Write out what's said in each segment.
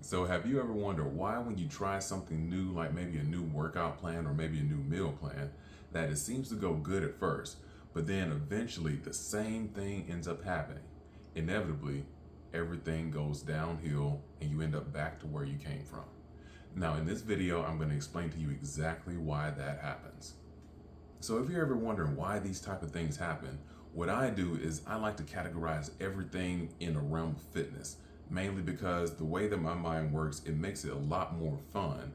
So have you ever wondered why when you try something new, like maybe a new workout plan or maybe a new meal plan, that it seems to go good at first, but then eventually the same thing ends up happening? Inevitably, everything goes downhill and you end up back to where you came from. Now in this video, I'm going to explain to you exactly why that happens. So if you're ever wondering why these type of things happen, what I do is I like to categorize everything in a realm of fitness, mainly because the way that my mind works, it makes it a lot more fun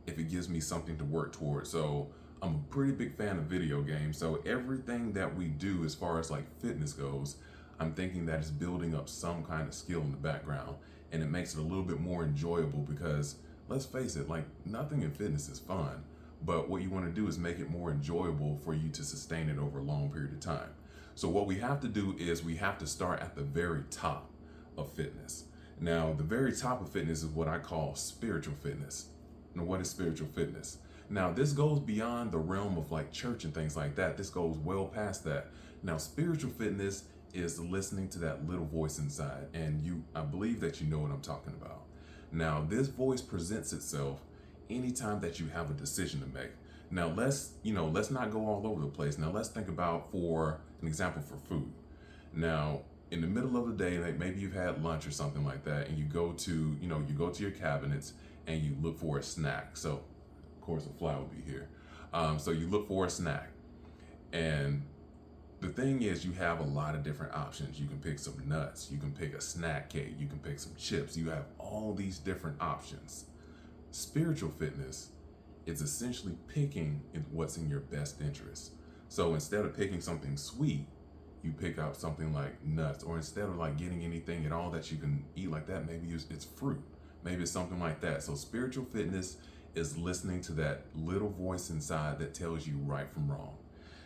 if it gives me something to work towards. So I'm a pretty big fan of video games. So everything that we do as far as like fitness goes, I'm thinking that it's building up some kind of skill in the background, and it makes it a little bit more enjoyable because let's face it, like nothing in fitness is fun. But what you want to do is make it more enjoyable for you to sustain it over a long period of time. So what we have to do is we have to start at the very top of fitness. Now, the very top of fitness is what I call spiritual fitness. Now, what is spiritual fitness? Now, this goes beyond the realm of like church and things like that. This goes well past that. Now, spiritual fitness is listening to that little voice inside, and I believe that you know what I'm talking about. Now, this voice presents itself anytime that you have a decision to make. Now let's not go all over the place. Now let's think about, for an example, for food. Now, in the middle of the day, like maybe you've had lunch or something like that, and you go to, your cabinets and you look for a snack. So of course a fly will be here. So you look for a snack, and the thing is, you have a lot of different options. You can pick some nuts, you can pick a snack cake, you can pick some chips. You have all these different options. Spiritual fitness is essentially picking what's in your best interest. So instead of picking something sweet, you pick out something like nuts, or instead of like getting anything at all that you can eat like that, maybe it's fruit, maybe it's something like that. So spiritual fitness is listening to that little voice inside that tells you right from wrong.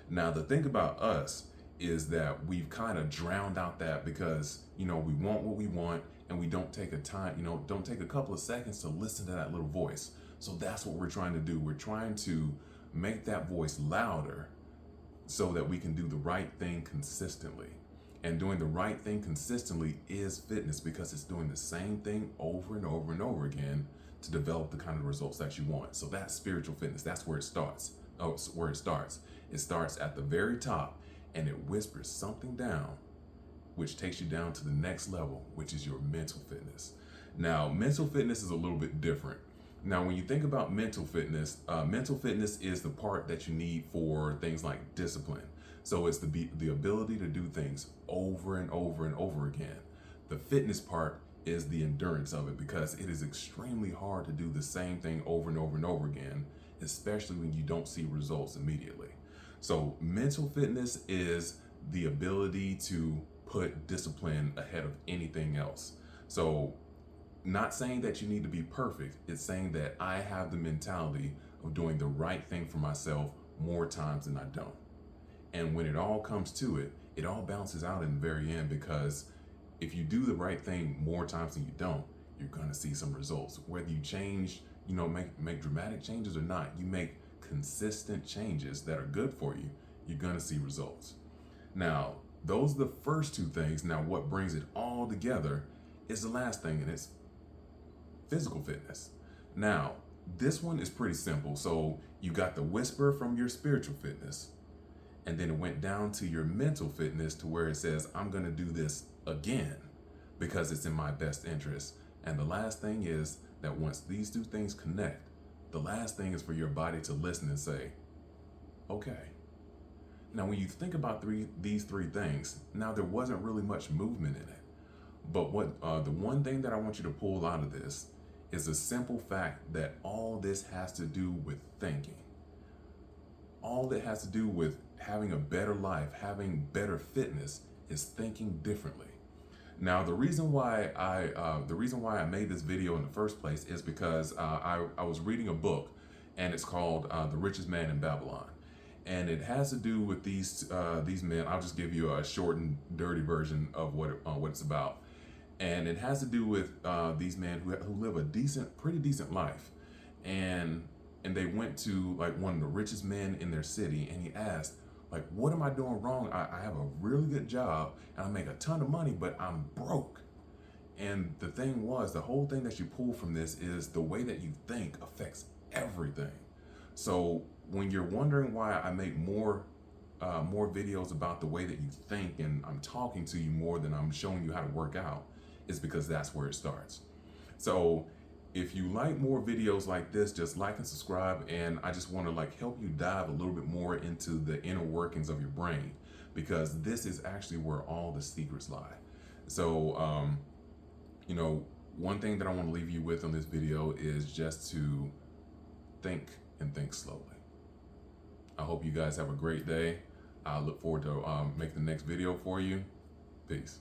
Now, the thing about us is that we've kind of drowned out that because, we want what we want, and we don't take don't take a couple of seconds to listen to that little voice. So that's what we're trying to do. We're trying to make that voice louder so that we can do the right thing consistently. And doing the right thing consistently is fitness, because it's doing the same thing over and over and over again to develop the kind of results that you want. So that's spiritual fitness. That's where it starts. Oh, it's where it starts. It starts at the very top, and it whispers something down, which takes you down to the next level, which is your mental fitness. Now, mental fitness is a little bit different. Now, when you think about mental fitness is the part that you need for things like discipline. So it's the ability to do things over and over and over again. The fitness part is the endurance of it, because it is extremely hard to do the same thing over and over and over again, especially when you don't see results immediately. So mental fitness is the ability to put discipline ahead of anything else. So not saying that you need to be perfect, it's saying that I have the mentality of doing the right thing for myself more times than I don't. And when it all comes to it, it all balances out in the very end, because if you do the right thing more times than you don't, you're gonna see some results. Whether you change, make dramatic changes or not, you make consistent changes that are good for you, you're gonna see results. Now, those are the first two things. Now, what brings it all together is the last thing, and it's physical fitness. Now, this one is pretty simple. So you got the whisper from your spiritual fitness, and then it went down to your mental fitness, to where it says, I'm going to do this again because it's in my best interest. And the last thing is that once these two things connect, the last thing is for your body to listen and say, okay. Now, when you think about these three things, now there wasn't really much movement in it. But the one thing that I want you to pull out of this is the simple fact that all this has to do with thinking. All that has to do with having a better life, having better fitness, is thinking differently. Now, the reason why I made this video in the first place is because I was reading a book, and it's called The Richest Man in Babylon. And it has to do with these men. I'll just give you a short and dirty version of what it's about. And it has to do with these men who live a pretty decent life, and they went to like one of the richest men in their city, and he asked, like, what am I doing wrong? I have a really good job and I make a ton of money, but I'm broke. And the thing was, the whole thing that you pull from this is the way that you think affects everything. So when you're wondering why I make more videos about the way that you think, and I'm talking to you more than I'm showing you how to work out, is because that's where it starts. So if you like more videos like this, just like and subscribe. And I just want to like help you dive a little bit more into the inner workings of your brain, because this is actually where all the secrets lie. So, you know, one thing that I want to leave you with on this video is just to think and think slowly. I hope you guys have a great day. I look forward to making the next video for you. Peace.